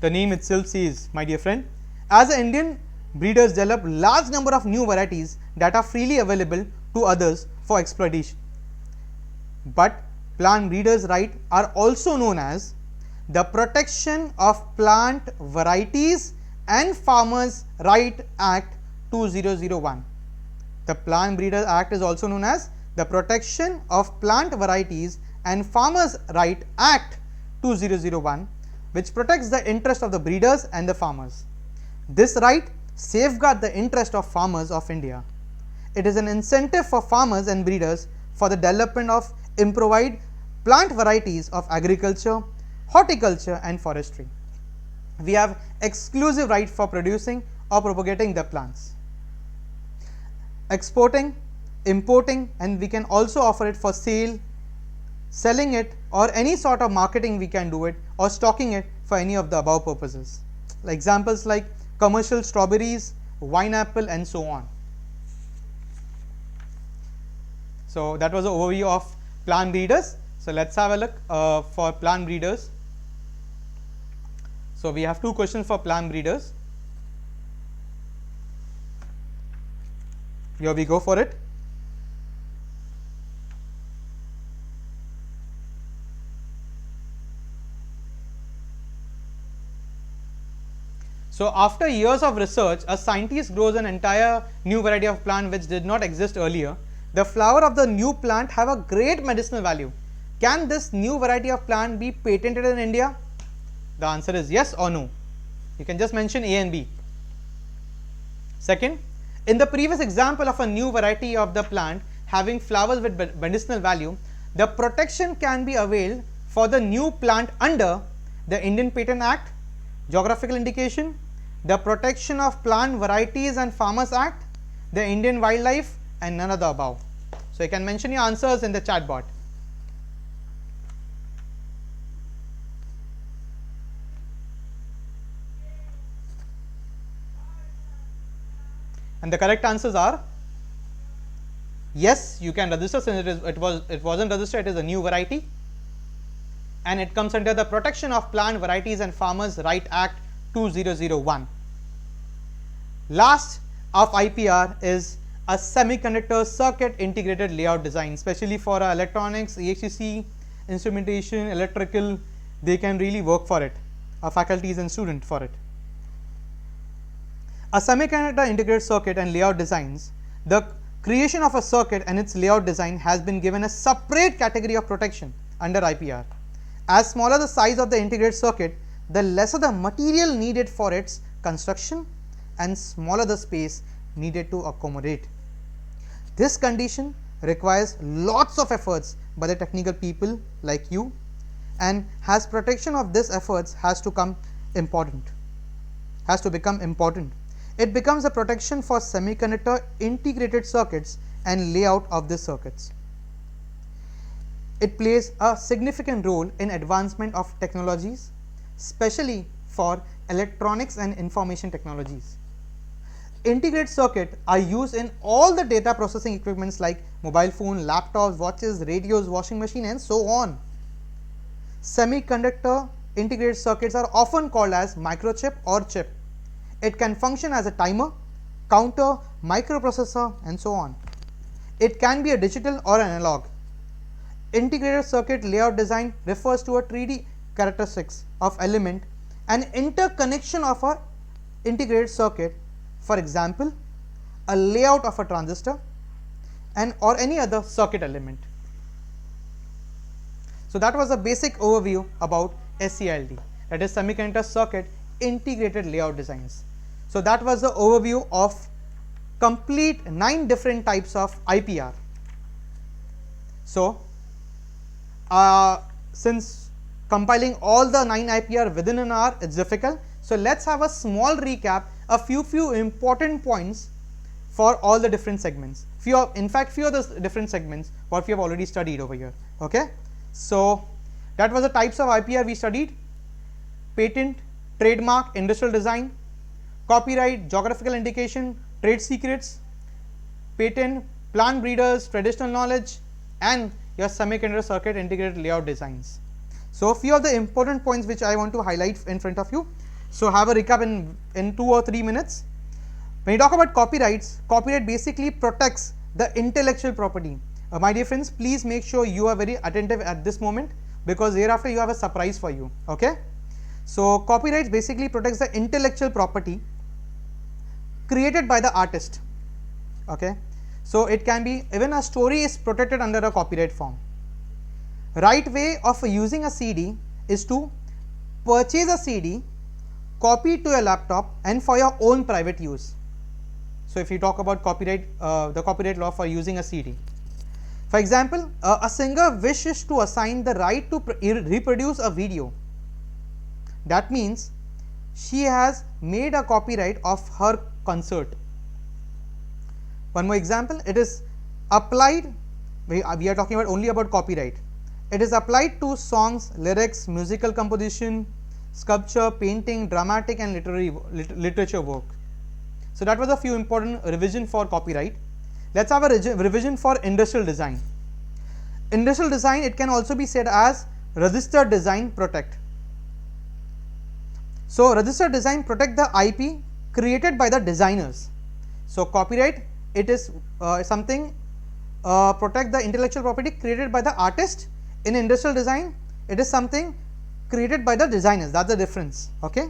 The name itself says, my dear friend, as an Indian, breeders develop large number of new varieties that are freely available to others for exploitation. But plant breeders' right are also known as the Protection of Plant Varieties and Farmers' Right Act 2001. The Plant Breeders Act is also known as the Protection of Plant Varieties and Farmers' Right Act 2001, which protects the interest of the breeders and the farmers. This right safeguards the interest of farmers of India. It is an incentive for farmers and breeders for the development of improvised plant varieties of agriculture, horticulture and forestry. We have exclusive right for producing or propagating the plants, exporting, importing, and we can also offer it for sale, selling it, or any sort of marketing we can do it, or stocking it for any of the above purposes. Examples like commercial strawberries, wine apple and so on. So that was an overview of plant breeders. So let's have a look for plant breeders. So we have two questions for plant breeders. Here we go for it. So after years of research, a scientist grows an entire new variety of plant which did not exist earlier. The flower of the new plant have a great medicinal value. Can this new variety of plant be patented in India? The answer is yes or no. You can just mention A and B. Second, in the previous example of a new variety of the plant having flowers with medicinal value, the protection can be availed for the new plant under the Indian Patent Act, Geographical Indication, the Protection of Plant Varieties and Farmers Act, the Indian Wildlife, and none of the above. So you can mention your answers in the chat bot. And the correct answers are yes, you can register since it wasn't registered, it is a new variety, and it comes under the Protection of Plant Varieties and Farmers Right Act 2001. Last of IPR is a semiconductor circuit integrated layout design, especially for electronics, EHCC, instrumentation, electrical. They can really work for it, faculties and students for it. A semiconductor integrated circuit and layout designs, the creation of a circuit and its layout design has been given a separate category of protection under IPR. As smaller the size of the integrated circuit, the lesser the material needed for its construction and smaller the space needed to accommodate. This condition requires lots of efforts by the technical people like you, and has protection of these efforts has to become important. It becomes a protection for semiconductor integrated circuits and layout of the circuits. It plays a significant role in advancement of technologies, especially for electronics and information technologies. Integrated circuits are used in all the data processing equipments like mobile phone, laptops, watches, radios, washing machine and so on. Semiconductor integrated circuits are often called as microchip or chip. It can function as a timer, counter, microprocessor and so on. It can be a digital or analog. Integrated circuit layout design refers to a 3D characteristics of element and interconnection of a integrated circuit, for example, a layout of a transistor and or any other circuit element. So that was a basic overview about SCLD, that is semiconductor circuit integrated layout designs. So that was the overview of complete 9 different types of IPR. So since compiling all the 9 IPR within an hour is difficult, so let's have a small recap, a few important points for all the different segments. Few of the different segments what we have already studied over here. Okay, so that was the types of IPR we studied: patent, trademark, industrial design, copyright, geographical indication, trade secrets, patent, plant breeders, traditional knowledge, and your semiconductor circuit integrated layout designs. So a few of the important points which I want to highlight in front of you. So have a recap in 2 or 3 minutes. When you talk about copyrights, copyright basically protects the intellectual property. My dear friends, please make sure you are very attentive at this moment, because hereafter you have a surprise for you. Okay, so copyright basically protects the intellectual property created by the artist. Okay, so it can be even a story is protected under a copyright form. Right way of using a CD is to purchase a CD, copy it to your laptop and for your own private use. So if you talk about copyright, the copyright law for using a CD. For example, a singer wishes to assign the right to reproduce a video. That means she has made a copyright of her concert. One more example, it is applied, we are talking about only about copyright. It is applied to songs, lyrics, musical composition, sculpture, painting, dramatic and literature work. So that was a few important revision for copyright. Let's have a revision for industrial design. Industrial design, it can also be said as registered design protect. So registered design protect the IP created by the designers. So copyright, it is something protect the intellectual property created by the artist. In industrial design, it is something created by the designers. That's the difference. Okay.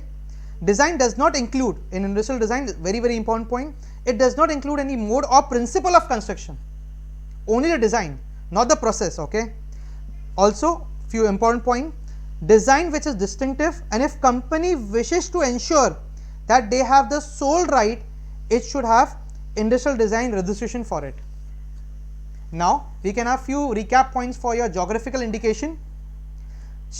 Design does not include, in industrial design, very important point, it does not include any mode or principle of construction, only the design, not the process. Okay. Also few important point, design which is distinctive, and if company wishes to ensure that they have the sole right, it should have industrial design registration for it. Now we can have few recap points for your geographical indication.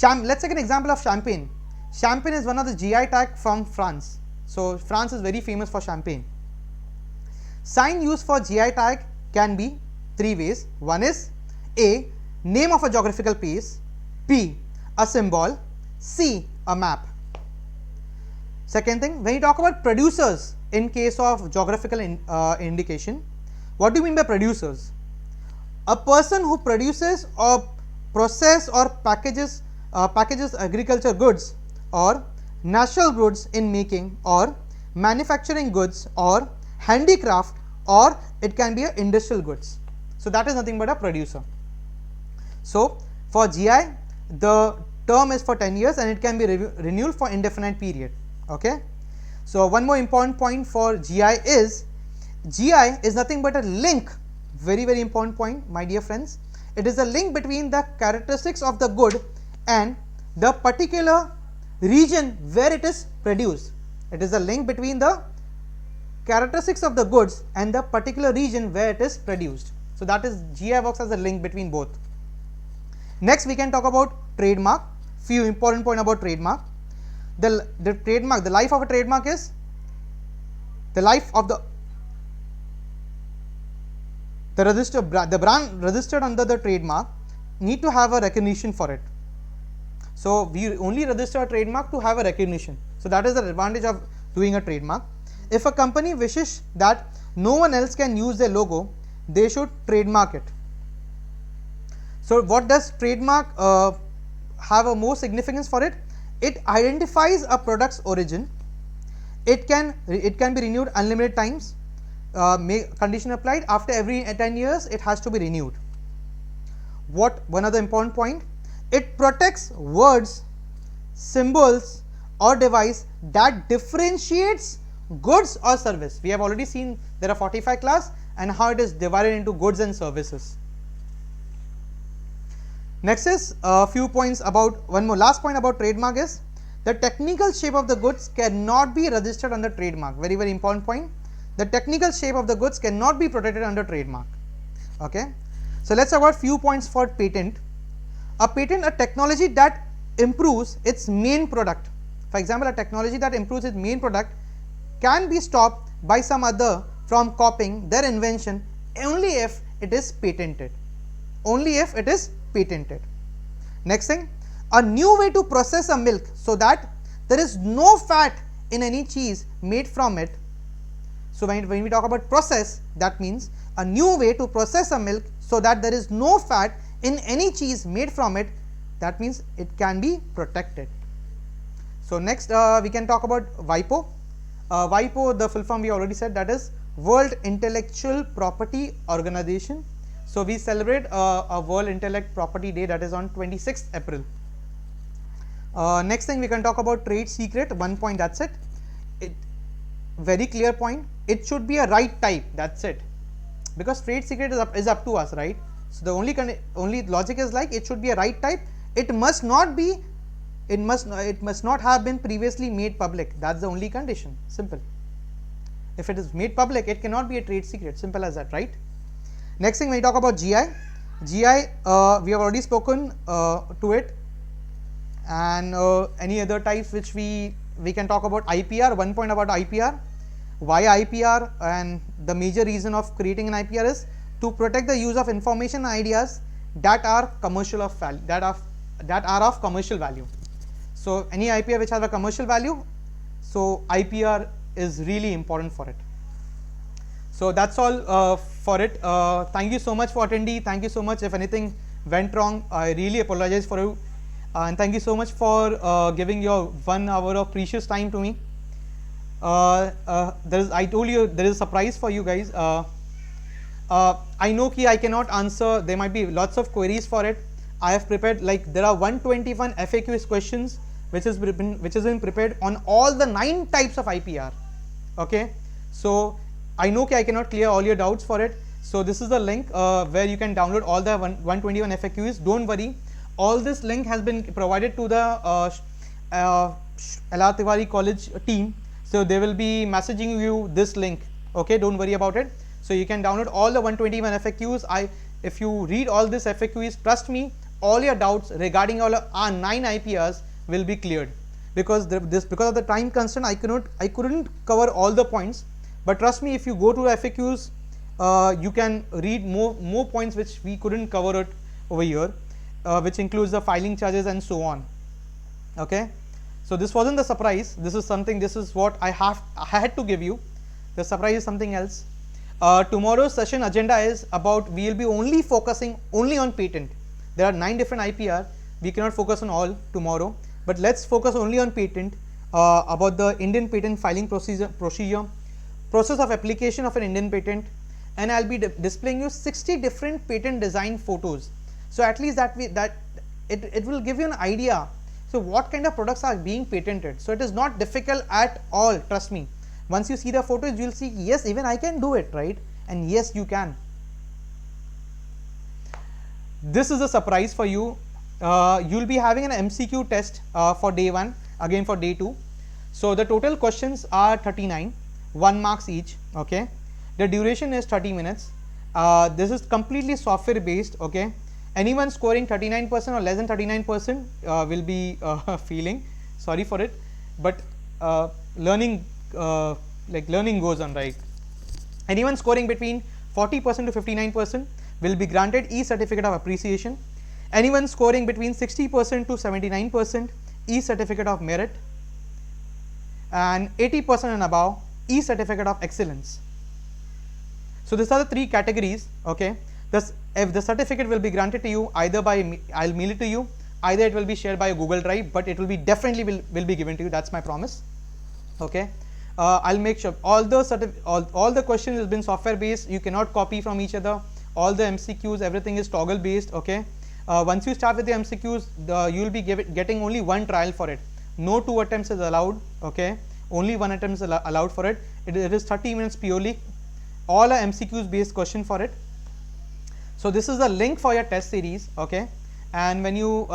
Let's take an example of champagne. Champagne is one of the GI tag from France. So France is very famous for champagne. Sign used for GI tag can be three ways. One is A, name of a geographical place, B, a symbol, C, a map. Second thing, when you talk about producers in case of geographical indication, what do you mean by producers? A person who produces or process or packages agriculture goods or natural goods in making or manufacturing goods or handicraft, or it can be a industrial goods. So that is nothing but a producer. So for GI, the term is for 10 years and it can be renewed for indefinite period. Okay. So one more important point for GI is nothing but a link, very important point, my dear friends. It is a link between the characteristics of the good and the particular region where it is produced. It is a link between the characteristics of the goods and the particular region where it is produced. So that is GI works as a link between both. Next we can talk about trademark. Few important point about trademark. The trademark, the life of a trademark is the life of the brand registered under the trademark need to have a recognition for it. So we only register a trademark to have a recognition. So that is the advantage of doing a trademark. If a company wishes that no one else can use their logo, they should trademark it. So what does trademark have a more significance for it? It identifies a product's origin. It can be renewed unlimited times. Condition applied, after every 10 years it has to be renewed. One other important point, it protects words, symbols or device that differentiates goods or service. We have already seen there are 45 class and how it is divided into goods and services. Next is a few points about, one more last point about trademark is the technical shape of the goods cannot be registered under trademark. Very important point. The technical shape of the goods cannot be protected under trademark. Okay. So let's talk about few points for patent. A patent, a technology that improves its main product. For example, a technology that improves its main product can be stopped by some other from copying their invention only if it is patented. Only if it is patented. Next thing, a new way to process a milk so that there is no fat in any cheese made from it. So when we talk about process, that means a new way to process a milk so that there is no fat in any cheese made from it. That means it can be protected. So next we can talk about WIPO. WIPO, the full form we already said, that is World Intellectual Property Organization. So we celebrate a World Intellect Property Day, that is on 26th April. Next thing we can talk about trade secret. One point, that's it. Very clear point. It should be a right type. That's it. Because trade secret is up to us, right? So the only logic is like it should be a right type. It must not be it must not have been previously made public. That's the only condition. Simple. If it is made public, it cannot be a trade secret. Simple as that, right? Next thing, when we talk about GI, we have already spoken to it, and any other types which we can talk about. IPR, one point about IPR. Why IPR? And the major reason of creating an IPR is to protect the use of information and ideas that are commercial of value, that are of commercial value. So any IPR which has a commercial value, so IPR is really important for it. So that's all for it. Thank you so much for attending. Thank you so much. If anything went wrong, I really apologize for you, and thank you so much for giving your 1 hour of precious time to me. I told you there is a surprise for you guys. I know ki I cannot answer. There might be lots of queries for it. I have prepared, like, there are 121 FAQs questions which has been prepared on all the 9 types of IPR. Okay, so I know ki I cannot clear all your doubts for it. So this is the link where you can download all the 121 FAQs. Don't worry, all this link has been provided to the Tiwari College team. So they will be messaging you this link. Okay, don't worry about it. So you can download all the 121 FAQs. If you read all these FAQs, trust me, all your doubts regarding all our 9 IPRs will be cleared. Because because of the time constraint, I couldn't cover all the points. But trust me, if you go to FAQs, you can read more points which we couldn't cover it over here, which includes the filing charges and so on. Okay, so this wasn't the surprise. This is what I had to give you. The surprise is something else. Tomorrow's session agenda is about, we will be only focusing on patent. There are 9 different IPR. We cannot focus on all tomorrow, but let's focus only on patent, about the Indian patent filing process of application of an Indian patent, and I'll be displaying you 60 different patent design photos. So at least it will give you an idea. So what kind of products are being patented? So it is not difficult at all, trust me. Once you see the photos, you will see, yes, even I can do it, right? And yes, you can. This is a surprise for you. You'll be having an MCQ test for day 1, again for day 2. So the total questions are 39, 1 marks each. Okay, the duration is 30 minutes. This is completely software based. Okay, anyone scoring 39% or less than 39% will be feeling sorry for it, but learning goes on, right? Anyone scoring between 40% to 59% will be granted e-certificate of appreciation. Anyone scoring between 60% to 79%, e-certificate of merit, and 80% and above, e-certificate of excellence. So these are the 3 categories. Okay, if the certificate will be granted to you either by I'll mail it to you, either it will be shared by a Google Drive, but it will be definitely will be given to you. That's my promise. Okay, I'll make sure all the questions has been software based. You cannot copy from each other. All the MCQs, everything is toggle based. Okay, once you start with the MCQs, you will be getting only 1 trial for it. No 2 attempts is allowed. Okay, only 1 attempt is allowed for it. It is 30 minutes purely. All are MCQs based question for it. So this is the link for your test series. Okay, and when you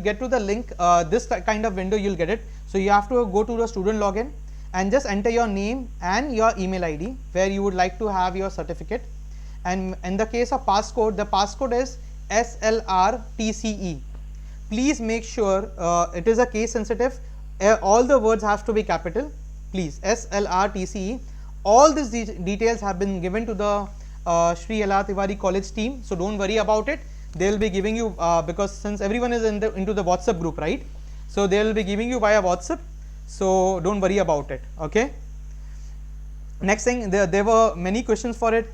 get to the link, this kind of window you'll get it. So you have to go to the student login and just enter your name and your email ID where you would like to have your certificate. And in the case of passcode, the passcode is SLRTCE. Please make sure it is a case sensitive. All the words have to be capital. Please, SLRTCE. All these details have been given to the Shree Tiwari College team. So don't worry about it. They will be giving you because since everyone is into the WhatsApp group, right? So they will be giving you via WhatsApp. So don't worry about it. Okay. Next thing, there were many questions for it.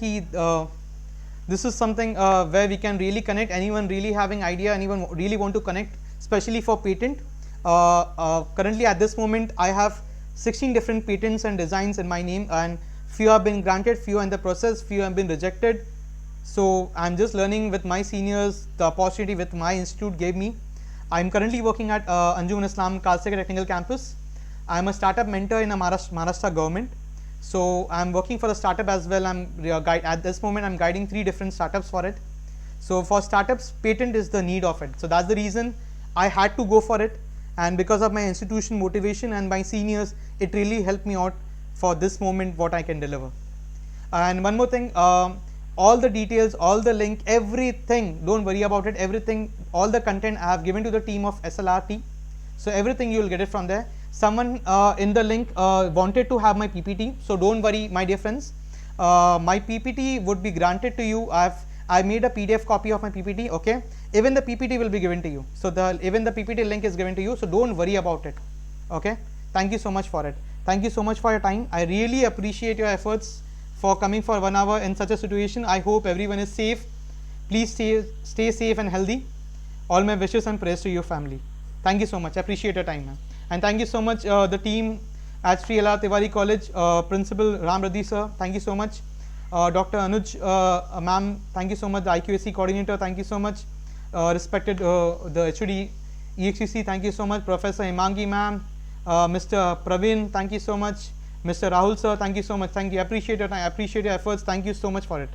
This is something where we can really connect. Anyone really having idea, anyone really want to connect, especially for patent. Currently at this moment, I have 16 different patents and designs in my name, and few have been granted, few are in the process, few have been rejected. So I'm just learning with my seniors, the opportunity with my institute gave me. I'm currently working at Anjuman Islam Kalseka Technical Campus. I'm a startup mentor in a Maharashtra government. So I'm working for a startup as well. At this moment I'm guiding 3 different startups for it. So for startups, patent is the need of it. So that's the reason I had to go for it. and because of my institution motivation and my seniors, it really helped me out for this moment what I can deliver. And one more thing, all the details, all the link, everything, don't worry about it, everything, all the content I have given to the team of SLRT, so everything you will get it from there. Someone in the link wanted to have my PPT, so don't worry my dear friends, my PPT would be granted to you. I made a PDF copy of my PPT, okay, even the PPT will be given to you, so even the PPT link is given to you, so don't worry about it, okay. Thank you so much for it. Thank you so much for your time. I really appreciate your efforts for coming for 1 hour in such a situation. I hope everyone is safe. Please stay safe and healthy. All my wishes and prayers to your family. Thank you so much. I appreciate your time, ma'am. And thank you so much the team at Shree Tiwari College, Principal Ram Radhi sir, thank you so much. Dr. Anuj ma'am, thank you so much. The IQAC coordinator, thank you so much. Respected the HOD EXCC, thank you so much. Professor Imangi ma'am, Mr. Praveen, thank you so much. Mr. Rahul sir, thank you so much. Thank you. I appreciate your time. I appreciate your efforts. Thank you so much for it.